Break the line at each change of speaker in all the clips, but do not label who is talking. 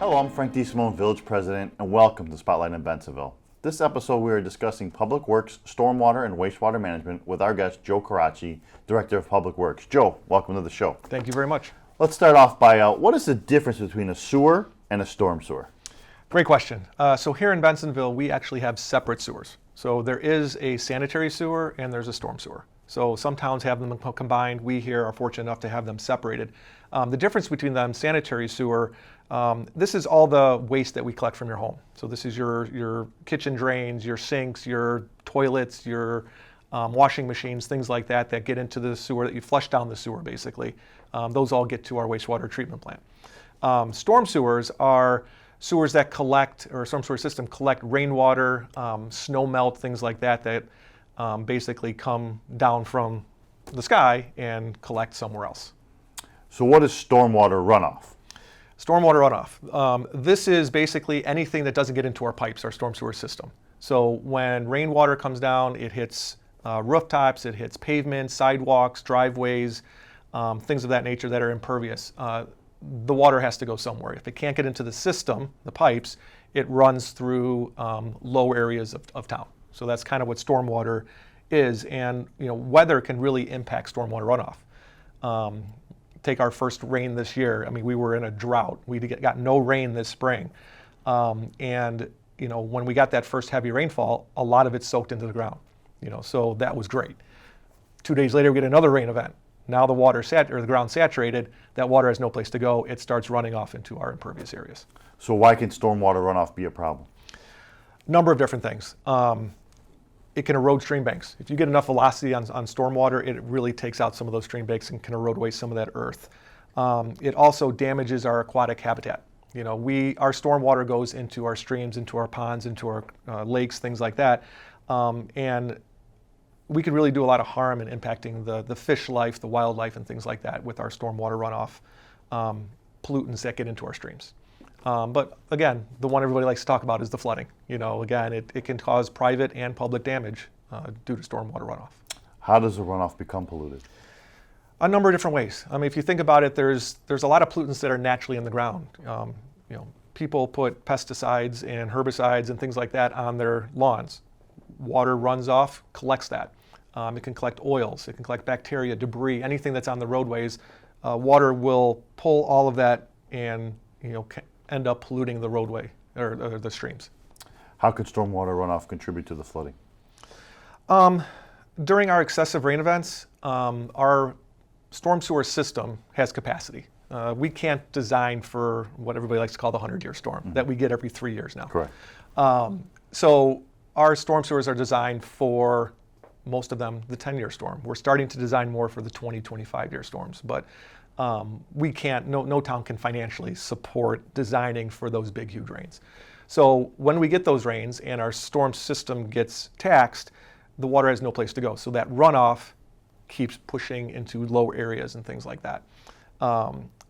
Hello, I'm Frank DeSimone, Village President, and welcome to Spotlight in Bensenville. This episode we are discussing Public Works, Stormwater, and Wastewater Management with our guest, Joe Caracci, Director of Public Works. Joe, welcome to the show.
Thank you very much.
Let's start off by, what is the difference between a sewer and a storm sewer?
Great question. So here in Bensenville, we actually have separate sewers. So there is a sanitary sewer and there's a storm sewer. So some towns have them combined. We here are fortunate enough to have them separated. The difference between them, sanitary sewer, this is all the waste that we collect from your home. So this is your kitchen drains, your sinks, your toilets, your washing machines, things like that that get into the sewer, that you flush down the sewer basically. Those all get to our wastewater treatment plant. Storm sewers are sewers that collect, or storm sewer system collect rainwater, snow melt, things like that, that basically come down from the sky and collect somewhere else.
So what is stormwater runoff?
Stormwater runoff. This is basically anything that doesn't get into our pipes, our storm sewer system. So when rainwater comes down, it hits rooftops, it hits pavements, sidewalks, driveways, things of that nature that are impervious. The water has to go somewhere. If it can't get into the system, the pipes, it runs through low areas of town. So that's kind of what stormwater is. And weather can really impact stormwater runoff. Take our first rain this year. I mean, we were in a drought. We got no rain this spring. And when we got that first heavy rainfall, a lot of it soaked into the ground. So that was great. 2 days later, we get another rain event. Now the the ground saturated, that water has no place to go. It starts running off into our impervious areas.
So why can stormwater runoff be a problem?
Number of different things. It can erode stream banks. If you get enough velocity on stormwater, it really takes out some of those stream banks and can erode away some of that earth. It also damages our aquatic habitat. Our stormwater goes into our streams, into our ponds, into our lakes, things like that. And we could really do a lot of harm in impacting the fish life, the wildlife, and things like that with our stormwater runoff pollutants that get into our streams. But again, the one everybody likes to talk about is the flooding. Again, it can cause private and public damage due to stormwater runoff.
How does the runoff become polluted?
A number of different ways. I mean, if you think about it, there's a lot of pollutants that are naturally in the ground. People put pesticides and herbicides and things like that on their lawns. Water runs off, collects that. It can collect oils, it can collect bacteria, debris, anything that's on the roadways. Water will pull all of that and end up polluting the roadway or the streams.
How could stormwater runoff contribute to the flooding?
During our excessive rain events, our storm sewer system has capacity. We can't design for what everybody likes to call the 100-year storm that we get every 3 years now.
Correct.
So our storm sewers are designed for, most of them, the 10-year storm. We're starting to design more for the 20, 25-year storms, but we can't, no town can financially support designing for those big, huge rains. So when we get those rains and our storm system gets taxed, the water has no place to go. So that runoff keeps pushing into low areas and things like that.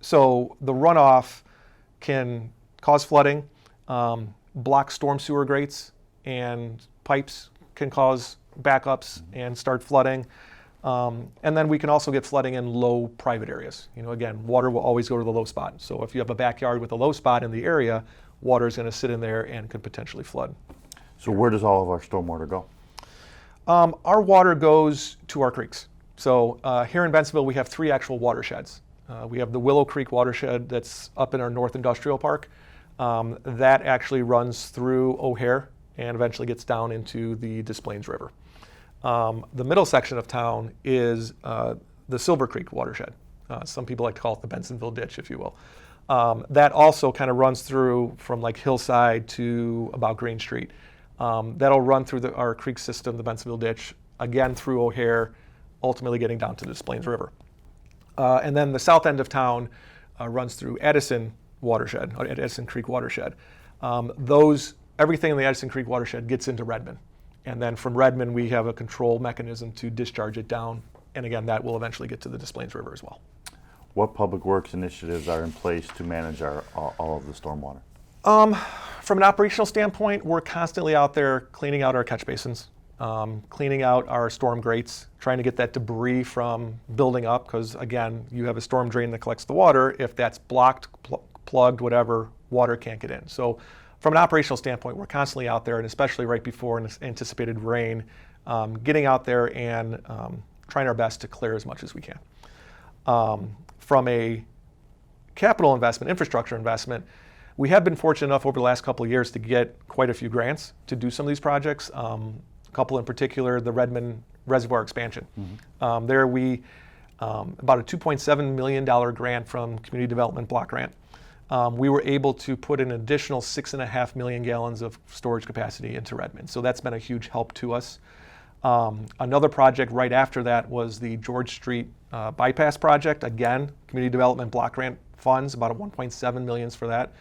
So the runoff can cause flooding, block storm sewer grates, and pipes can cause backups and start flooding. And then we can also get flooding in low private areas. Again, water will always go to the low spot. So if you have a backyard with a low spot in the area, water is going to sit in there and could potentially flood.
So where does all of our stormwater go?
Our water goes to our creeks. So here in Bensenville, we have 3 actual watersheds. We have the Willow Creek watershed that's up in our North Industrial Park. That actually runs through O'Hare and eventually gets down into the Des Plaines River. The middle section of town is the Silver Creek watershed. Some people like to call it the Bensenville ditch, if you will. That also kind of runs through from like Hillside to about Green Street. That'll run through our creek system, the Bensenville ditch, again through O'Hare, ultimately getting down to the Des Plaines River. And then the south end of town runs through Addison watershed, or Addison Creek watershed. Everything in the Addison Creek watershed gets into Redmond. And then from Redmond, we have a control mechanism to discharge it down. And again, that will eventually get to the Des Plaines River as well.
What public works initiatives are in place to manage all of the stormwater?
From an operational standpoint, we're constantly out there cleaning out our catch basins, cleaning out our storm grates, trying to get that debris from building up, because again, you have a storm drain that collects the water. If that's blocked, plugged, whatever, water can't get in. So from an operational standpoint, we're constantly out there, and especially right before an anticipated rain, getting out there and trying our best to clear as much as we can. From a capital investment, infrastructure investment, we have been fortunate enough over the last couple of years to get quite a few grants to do some of these projects. A couple in particular, the Redmond Reservoir expansion. There we, about a $2.7 million grant from Community Development Block Grant. We were able to put an additional 6.5 million gallons of storage capacity into Redmond. So that's been a huge help to us. Another project right after that was the George Street bypass project. Again, Community Development Block Grant funds, about a 1.7 million for that.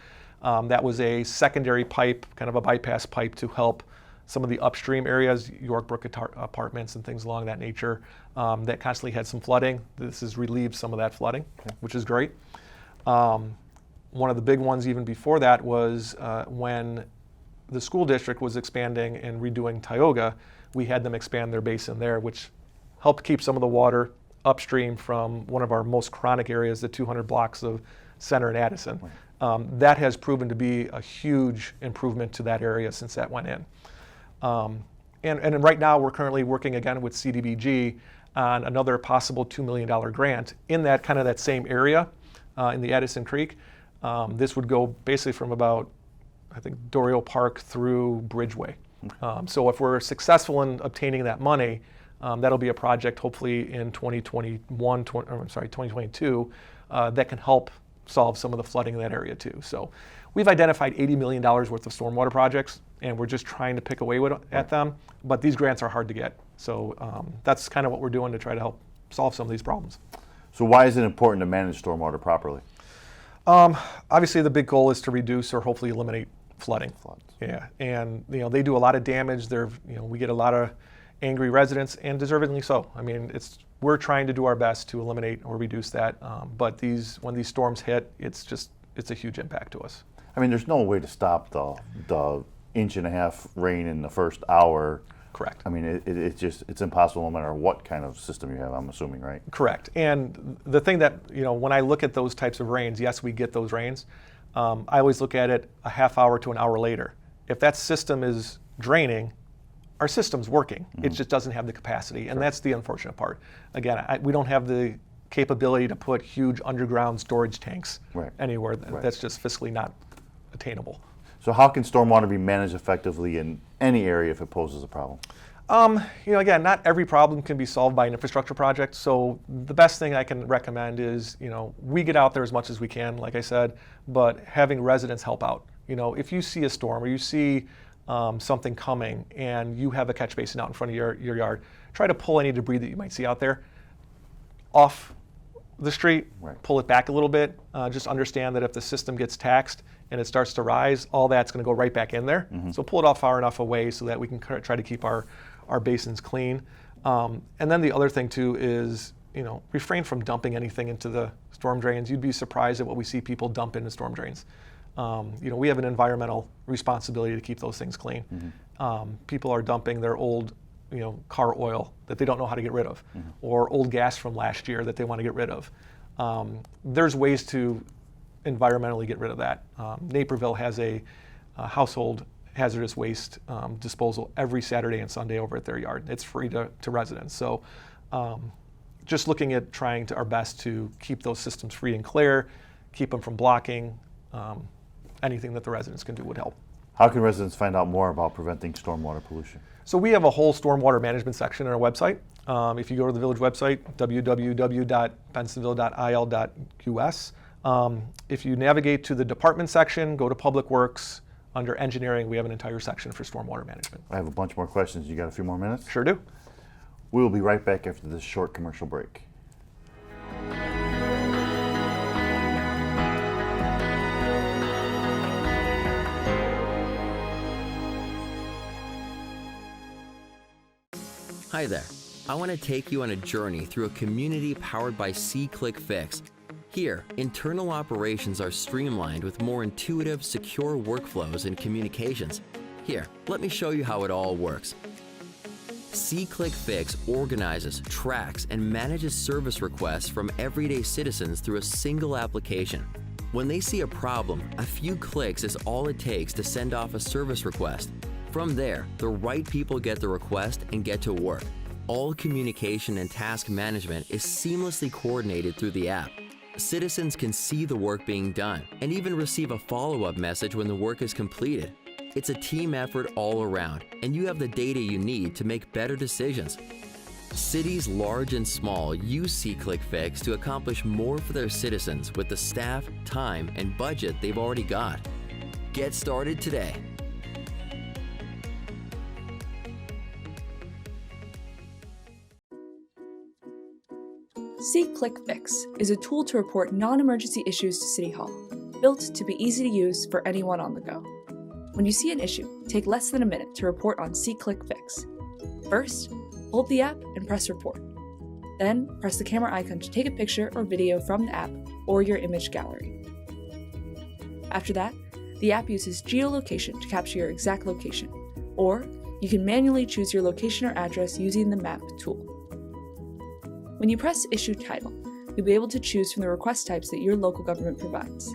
That was a secondary pipe, kind of a bypass pipe to help some of the upstream areas, Yorkbrook apartments and things along that nature, that constantly had some flooding. This has relieved some of that flooding, which is great. One of the big ones even before that was when the school district was expanding and redoing Tioga, we had them expand their basin there, which helped keep some of the water upstream from one of our most chronic areas, the 200 blocks of Center and Addison. That has proven to be a huge improvement to that area since that went in. And right now we're currently working again with CDBG on another possible $2 million grant in that kind of that same area in the Addison Creek. This would go basically from about, I think, Dorio Park through Bridgeway. So if we're successful in obtaining that money, that'll be a project hopefully in 2022 that can help solve some of the flooding in that area too. So we've identified $80 million worth of stormwater projects, and we're just trying to pick away at them, but these grants are hard to get. So that's kind of what we're doing to try to help solve some of these problems.
So why is it important to manage stormwater properly?
Obviously the big goal is to reduce or hopefully eliminate flooding.
Floods.
Yeah, and they do a lot of damage. We get a lot of angry residents, and deservedly so. I mean, we're trying to do our best to eliminate or reduce that, but when these storms hit, it's a huge impact to us.
I mean, there's no way to stop the 1.5 inch rain in the first hour.
Correct.
I mean, it's impossible no matter what kind of system you have, I'm assuming, right?
Correct. And the thing that, when I look at those types of rains, yes, we get those rains. I always look at it a half hour to an hour later. If that system is draining, our system's working. It just doesn't have the capacity, and that's the unfortunate part. Again, we don't have the capability to put huge underground storage tanks anywhere. That's just fiscally not attainable.
So how can stormwater be managed effectively in any area if it poses a problem?
Again, not every problem can be solved by an infrastructure project. So the best thing I can recommend is, we get out there as much as we can, like I said, but having residents help out. If you see a storm or you see something coming and you have a catch basin out in front of your yard, try to pull any debris that you might see out there off the street, pull it back a little bit. Just understand that if the system gets taxed and it starts to rise, all that's going to go right back in there. So pull it off far enough away so that we can try to keep our basins clean. And then the other thing too is, refrain from dumping anything into the storm drains. You'd be surprised at what we see people dump into storm drains. We have an environmental responsibility to keep those things clean. People are dumping their old, car oil that they don't know how to get rid of, or old gas from last year that they want to get rid of. There's ways to environmentally get rid of that. Naperville has a household hazardous waste disposal every Saturday and Sunday over at their yard. It's free to residents. So just looking at trying our best to keep those systems free and clear, keep them from blocking. Anything that the residents can do would help.
How can residents find out more about preventing stormwater pollution?
So we have a whole stormwater management section on our website. If you go to the village website, www.bensenville.il.us. If you navigate to the department section, go to Public Works. Under engineering, we have an entire section for stormwater management.
I have a bunch more questions. You got a few more minutes?
Sure do.
We will be right back after this short commercial break.
Hi there. I want to take you on a journey through a community powered by C-Click Fix. Here, internal operations are streamlined with more intuitive, secure workflows and communications. Here, let me show you how it all works. C-Click Fix organizes, tracks, and manages service requests from everyday citizens through a single application. When they see a problem, a few clicks is all it takes to send off a service request. From there, the right people get the request and get to work. All communication and task management is seamlessly coordinated through the app. Citizens can see the work being done and even receive a follow-up message when the work is completed. It's a team effort all around, and you have the data you need to make better decisions. Cities large and small use SeeClickFix to accomplish more for their citizens with the staff, time, and budget they've already got. Get started today.
SeeClickFix is a tool to report non-emergency issues to City Hall, built to be easy to use for anyone on the go. When you see an issue, take less than a minute to report on SeeClickFix. First, hold the app and press Report. Then, press the camera icon to take a picture or video from the app or your image gallery. After that, the app uses geolocation to capture your exact location, or you can manually choose your location or address using the Map tool. When you press Issue Title, you'll be able to choose from the request types that your local government provides.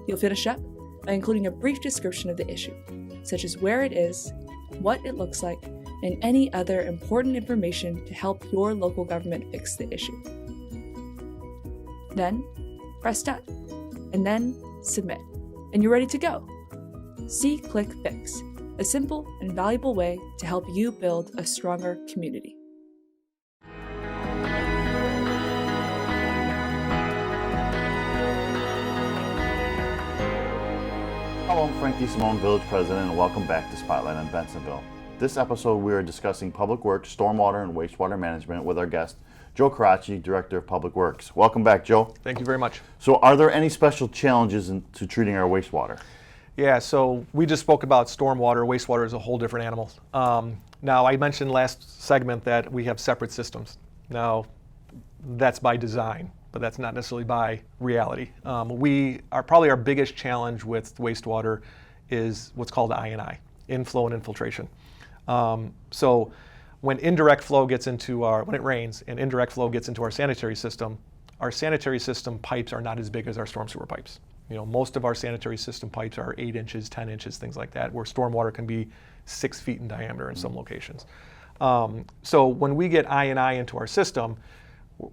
You'll finish up by including a brief description of the issue, such as where it is, what it looks like, and any other important information to help your local government fix the issue. Then, press Done, and then Submit, and you're ready to go. SeeClickFix, a simple and valuable way to help you build a stronger community.
Hello, I'm Frank DeSimone, Village President, and welcome back to Spotlight on Bensenville. This episode, we are discussing Public Works, Stormwater, and Wastewater Management with our guest, Joe Caracci, Director of Public Works. Welcome back, Joe.
Thank you very much.
So are there any special challenges to treating our wastewater?
Yeah, so we just spoke about stormwater. Wastewater is a whole different animal. Now, I mentioned last segment that we have separate systems. Now, that's by design, but that's not necessarily by reality. Probably our biggest challenge with wastewater is what's called I&I, inflow and infiltration. So when indirect flow gets into when it rains and indirect flow gets into our sanitary system pipes are not as big as our storm sewer pipes. You know, most of our sanitary system pipes are 8 inches, 10 inches, things like that, where stormwater can be 6 feet in diameter in some locations. So when we get I&I into our system,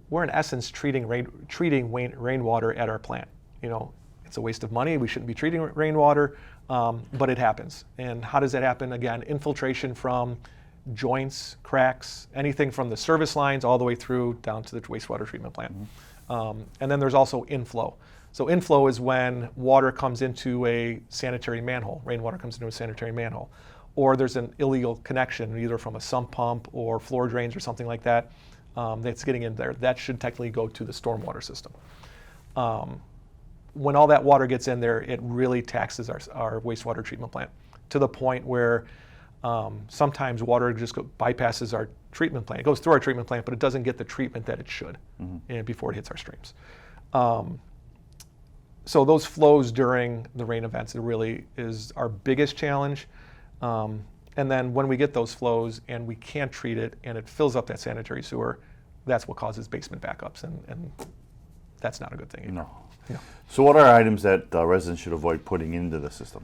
we're in essence treating rainwater at our plant. You know, it's a waste of money. We shouldn't be treating rainwater, but it happens. And how does that happen? Again, infiltration from joints, cracks, anything from the service lines all the way through down to the wastewater treatment plant. And then there's also inflow. So inflow is when water comes into a sanitary manhole, rainwater comes into a sanitary manhole, or there's an illegal connection either from a sump pump or floor drains or something like that that's getting in there. That should technically go to the stormwater system. When all that water gets in there, it really taxes our wastewater treatment plant to the point where sometimes water just bypasses our treatment plant. It goes through our treatment plant, but it doesn't get the treatment that it should before it hits our streams. So those flows during the rain events, it really is our biggest challenge. And then when we get those flows and we can't treat it and it fills up that sanitary sewer, that's what causes basement backups, and that's not a good thing either.
No.
Yeah.
So what are items that residents should avoid putting into the system?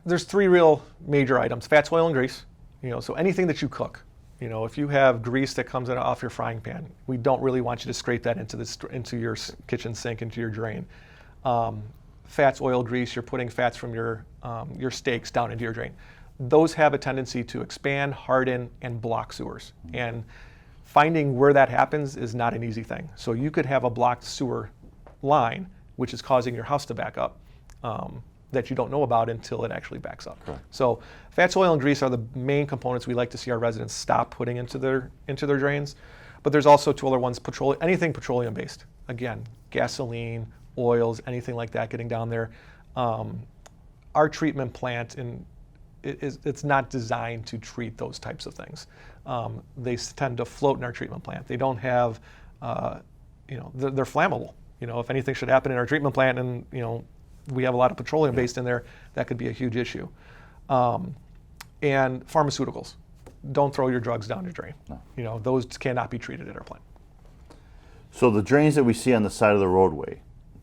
There's 3 real major items: fats, oil, and grease. You know, so anything that you cook. You know, if you have grease that comes off your frying pan, we don't really want you to scrape that into your kitchen sink, into your drain. Fats, oil, grease, you're putting fats from your steaks down into your drain. Those have a tendency to expand, harden, and block sewers. And finding where that happens is not an easy thing. So you could have a blocked sewer line, which is causing your house to back up, that you don't know about until it actually backs up. Correct. So fats, oil, and grease are the main components we like to see our residents stop putting into their drains. But there's also 2 other ones, anything petroleum based. Again, gasoline, oils, anything like that getting down there. Our treatment plant it's not designed to treat those types of things. They tend to float in our treatment plant. They don't have, they're flammable. You know, if anything should happen in our treatment plant and, we have a lot of petroleum based in there, that could be a huge issue. And pharmaceuticals. Don't throw your drugs down your drain. No. You know, those cannot be treated at our plant.
So the drains that we see on the side of the roadway,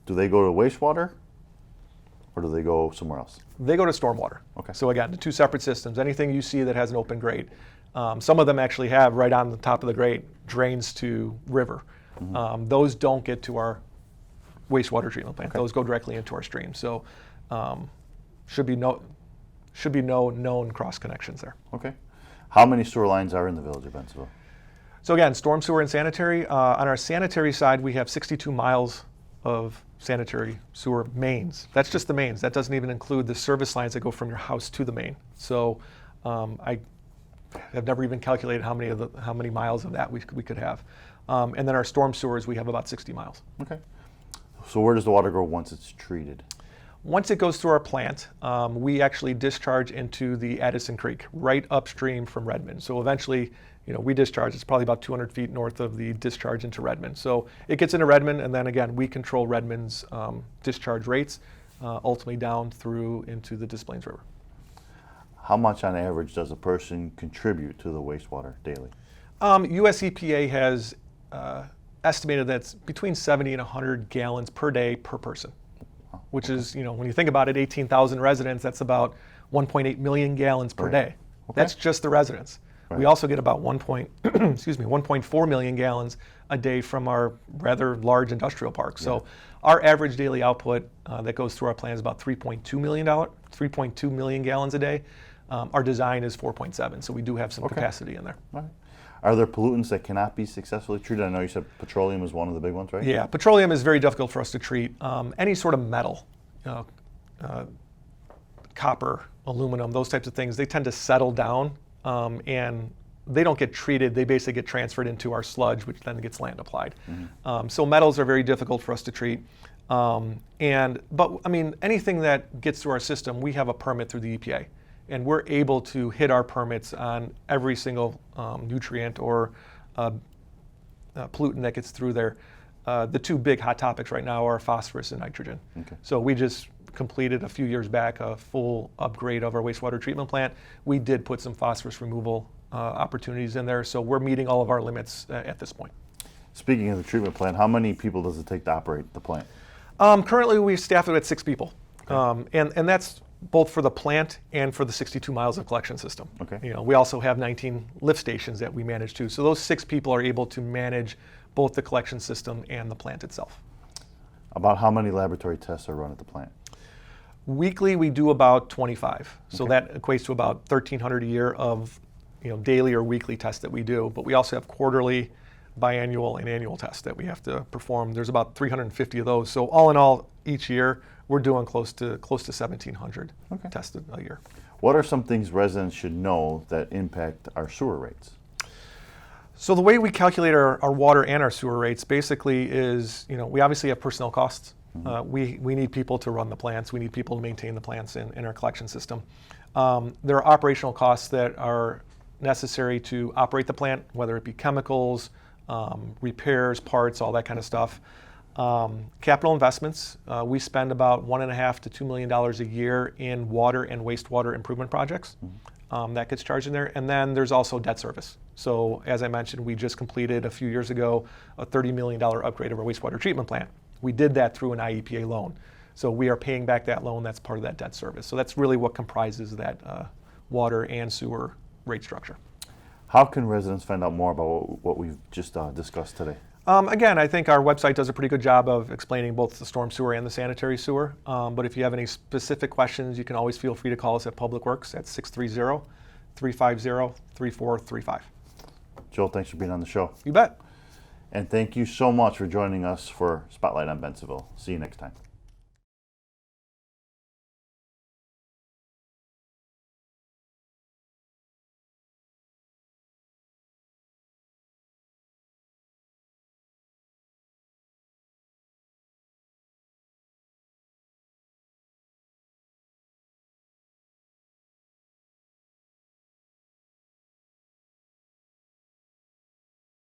do they go to wastewater or do they go somewhere else?
They go to stormwater.
Okay.
So again, the two separate systems. Anything you see that has an open grate, some of them actually have right on the top of the grate drains to river. Those don't get to our wastewater treatment plant.
Okay.
Those go directly into our stream. So should be no known cross connections there.
Okay. How many sewer lines are in the village of Bensenville?
So again, storm sewer and sanitary. On our sanitary side, we have 62 miles of sanitary sewer mains. That's just the mains. That doesn't even include the service lines that go from your house to the main. So I have never even calculated how many miles of that we could have. And then our storm sewers, we have about 60 miles.
Okay. So where does the water go once it's treated?
Once it goes through our plant, we actually discharge into the Addison Creek, right upstream from Redmond. So eventually, we discharge. It's probably about 200 feet north of the discharge into Redmond. So it gets into Redmond, and then again, we control Redmond's discharge rates, ultimately down through into the Des Plaines River.
How much on average does a person contribute to the wastewater daily?
US EPA has estimated that it's between 70 and 100 gallons per day per person, which is, when you think about it, 18,000 residents, that's about 1.8 million gallons per day.
Okay.
That's just the residents.
Right.
We also get about 1.4 million gallons a day from our rather large industrial park. So our average daily output that goes through our plant is about 3.2 million gallons a day. Our design is 4.7, so we do have some capacity in there.
All right. Are there pollutants that cannot be successfully treated? I know you said petroleum is one of the big ones, right?
Yeah, petroleum is very difficult for us to treat. Any sort of metal, copper, aluminum, those types of things, they tend to settle down and they don't get treated. They basically get transferred into our sludge, which then gets land applied. So metals are very difficult for us to treat. But anything that gets through our system, we have a permit through the EPA. And we're able to hit our permits on every single nutrient or pollutant that gets through there. The two big hot topics right now are phosphorus and nitrogen.
Okay.
So we just completed a few years back a full upgrade of our wastewater treatment plant. We did put some phosphorus removal opportunities in there, so we're meeting all of our limits at this point.
Speaking of the treatment plant, how many people does it take to operate the plant?
Currently, we staff it at 6 people, and that's both for the plant and for the 62 miles of collection system.
Okay.
We also have 19 lift stations that we manage too. So those 6 people are able to manage both the collection system and the plant itself.
About how many laboratory tests are run at the plant?
Weekly, we do about 25. So that equates to about 1,300 a year of daily or weekly tests that we do. But we also have quarterly, biannual, and annual tests that we have to perform. There's about 350 of those. So all in all, each year, we're doing close to 1,700 tested a year.
What are some things residents should know that impact our sewer rates?
So the way we calculate our water and our sewer rates basically is, we obviously have personnel costs. We need people to run the plants. We need people to maintain the plants in our collection system. There are operational costs that are necessary to operate the plant, whether it be chemicals, repairs, parts, all that kind of stuff. Capital investments, we spend about $1.5 to $2 million a year in water and wastewater improvement projects. That gets charged in there. And then there's also debt service. So as I mentioned, we just completed a few years ago a $30 million upgrade of our wastewater treatment plant. We did that through an IEPA loan. So we are paying back that loan. That's part of that debt service. So that's really what comprises that water and sewer rate structure.
How can residents find out more about what we've just discussed today?
Again, I think our website does a pretty good job of explaining both the storm sewer and the sanitary sewer. But if you have any specific questions, you can always feel free to call us at Public Works at 630-350-3435.
Joel, thanks for being on the show.
You bet.
And thank you so much for joining us for Spotlight on Bensenville. See you next time.